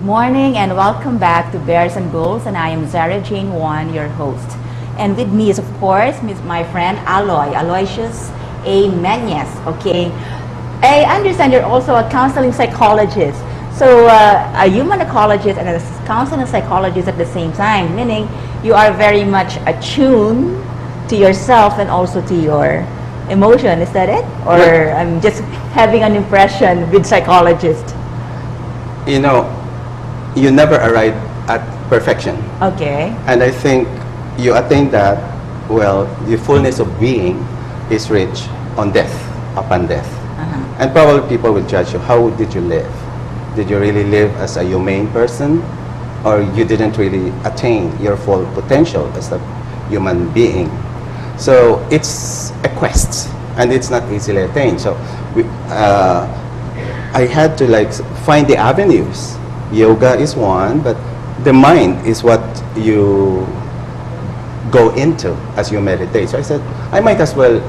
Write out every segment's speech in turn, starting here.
morning and welcome back to Bears and Bulls, and I am Zara Jane Wan, your host. And with me is, of course, my friend Aloysius Meñez. Okay, I understand you're also a counseling psychologist. So a human ecologist and a counseling psychologist at the same time, meaning you are very much attuned to yourself and also to your emotion. Is that it? Or I'm just having an impression with psychologists? You know, you never arrive at perfection. Okay. And I think you attain that, well, the fullness of being is reached on death, upon death. And probably people will judge you. How did you live? Did you really live as a humane person? Or you didn't really attain your full potential as a human being? So it's a quest, and it's not easily attained. So I had to find the avenues. Yoga is one, but the mind is what you go into as you meditate. So I said, I might as well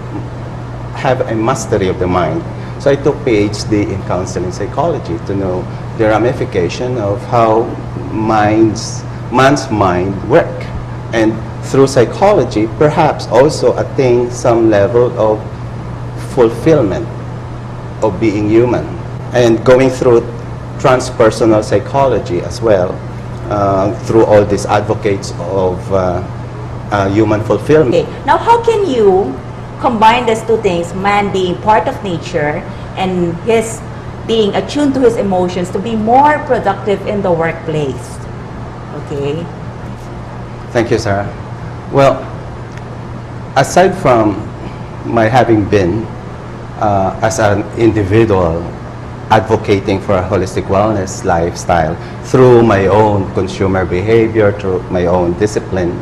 have a mastery of the mind. So I took PhD in counseling psychology to know the ramification of how man's mind work. And through psychology, perhaps also attain some level of fulfillment of being human. And going through transpersonal psychology as well, through all these advocates of human fulfillment. Okay. Now, how can you combine these two things, man being part of nature and his being attuned to his emotions, to be more productive in the workplace? Okay. Thank you, Sarah. Well, aside from my having been as an individual advocating for a holistic wellness lifestyle through my own consumer behavior, through my own discipline,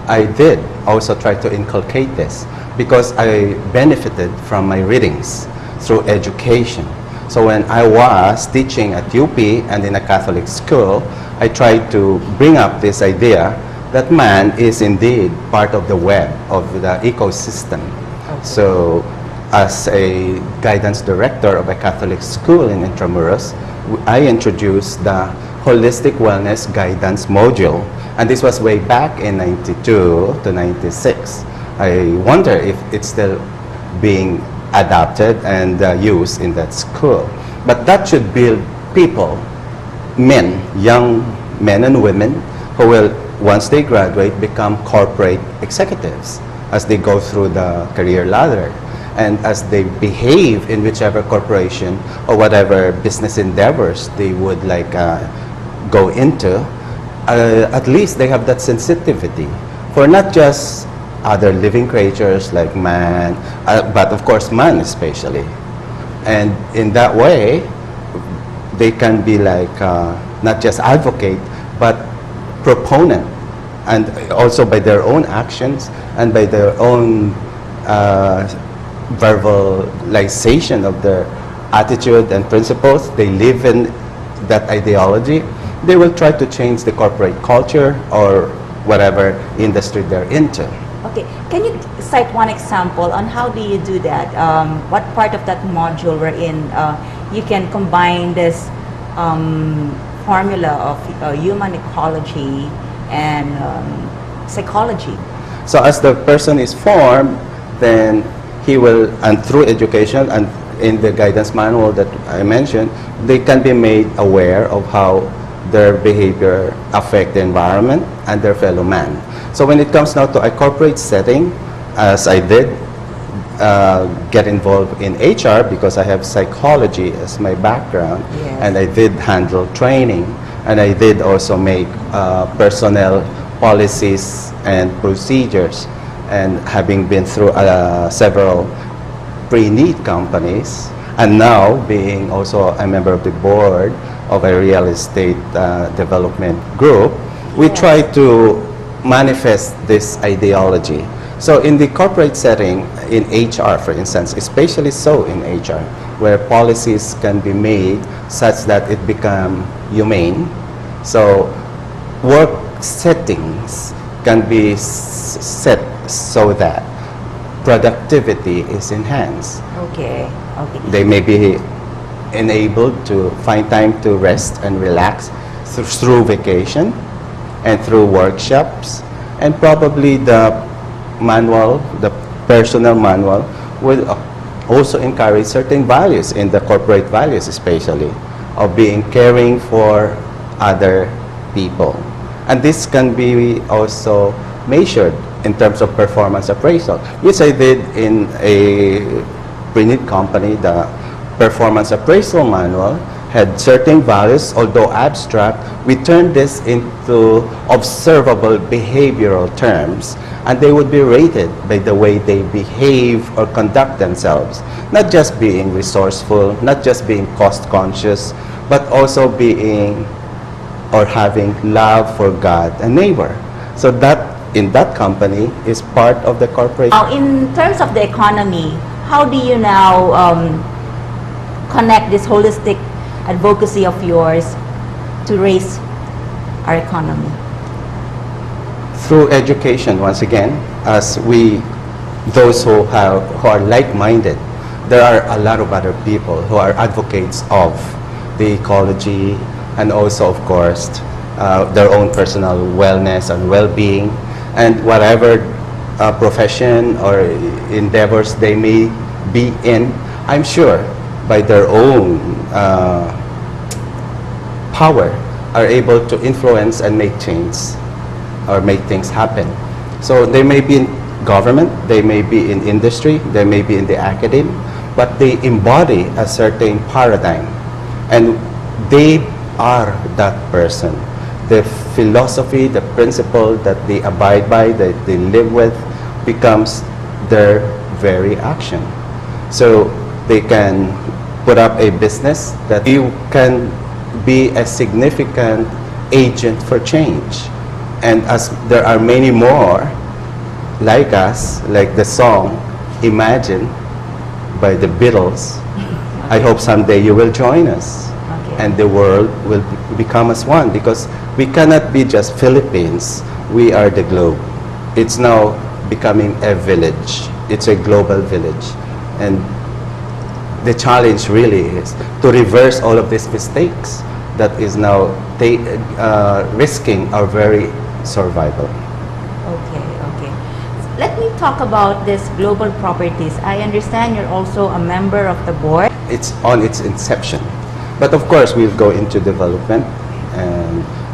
I did also try to inculcate this because I benefited from my readings through education. So when I was teaching at UP and in a Catholic school, I tried to bring up this idea that man is indeed part of the web of the ecosystem. Okay. So as a guidance director of a Catholic school in Intramuros, I introduced the Holistic Wellness Guidance module. And this was way back in 92 to 96. I wonder if it's still being adapted and used in that school. But that should build people, men, young men and women, who will, once they graduate, become corporate executives as they go through the career ladder. And as they behave in whichever corporation or whatever business endeavors they would go into, at least they have that sensitivity for not just other living creatures like man, but of course man especially. And in that way, they can be not just advocate, but proponent, and also by their own actions and by their own verbalization of their attitude and principles, they live in that ideology. They will try to change the corporate culture or whatever industry they're into. Okay, can you cite one example on how do you do that? What part of that module wherein you can combine this formula of human ecology and psychology? So as the person is formed, then he will, and through education and in the guidance manual that I mentioned, they can be made aware of how their behavior affect the environment and their fellow man. So when it comes now to a corporate setting, as I did get involved in HR because I have psychology as my background, yes. And I did handle training, and I did also make personnel policies and procedures. And having been through several pre-need companies, and now being also a member of the board of a real estate development group, we yes. try to manifest this ideology. So in the corporate setting, in HR for instance, especially so in HR, where policies can be made such that it become humane, so work settings can be set so that productivity is enhanced. Okay, okay. They may be enabled to find time to rest and relax through vacation and through workshops, and probably the manual, the personal manual, will also encourage certain values in the corporate values, especially of being caring for other people. And this can be also measured in terms of performance appraisal, which I did in a printed company. The performance appraisal manual had certain values, although abstract. We turned this into observable behavioral terms, and they would be rated by the way they behave or conduct themselves. Not just being resourceful, not just being cost conscious, but also being or having love for God and neighbor. So that in that company is part of the corporate. Now, in terms of the economy, how do you now connect this holistic advocacy of yours to raise our economy? Through education, once again, as those who are like-minded, there are a lot of other people who are advocates of the ecology and also, of course, their own personal wellness and well-being, and whatever profession or endeavors they may be in, I'm sure by their own power are able to influence and make change or make things happen. So they may be in government, they may be in industry, they may be in the academe, but they embody a certain paradigm, and they are that person. The philosophy, the principle that they abide by, that they live with, becomes their very action. So they can put up a business that you can be a significant agent for change. And as there are many more like us, like the song Imagine by the Beatles, I hope someday you will join us. And the world will become as one, because we cannot be just Philippines. We are the globe. It's now becoming a village. It's a global village. And the challenge really is to reverse all of these mistakes that is now risking our very survival. Okay. Let me talk about this global properties. I understand you're also a member of the board. It's on its inception. But of course, we'll go into development,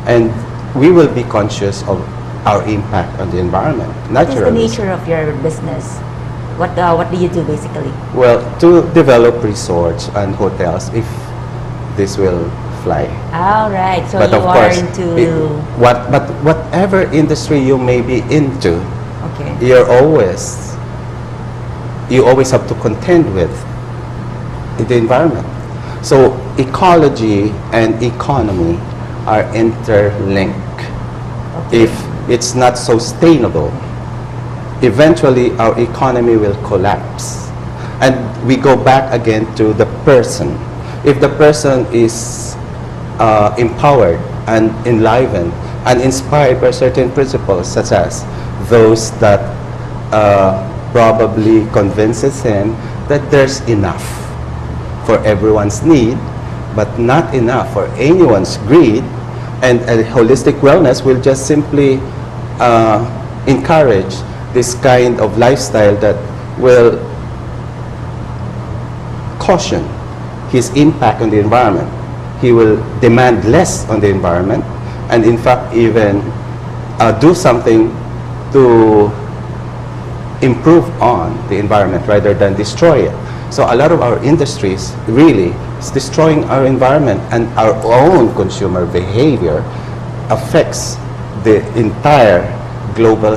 and we will be conscious of our impact on the environment, naturally. What is the nature of your business? What do you do basically? Well, to develop resorts and hotels, if this will fly. All right, so but you of are course, into... but whatever industry you may be into, Okay. you always have to contend with the environment. So ecology and economy are interlinked. Okay. If it's not sustainable, eventually our economy will collapse. And we go back again to the person. If the person is empowered and enlivened and inspired by certain principles, such as those that probably convinces him that there's enough for everyone's need, but not enough for anyone's greed, and a holistic wellness will just simply encourage this kind of lifestyle that will caution his impact on the environment. He will demand less on the environment, and in fact even do something to improve on the environment rather than destroy it. So a lot of our industries really is destroying our environment, and our own consumer behavior affects the entire global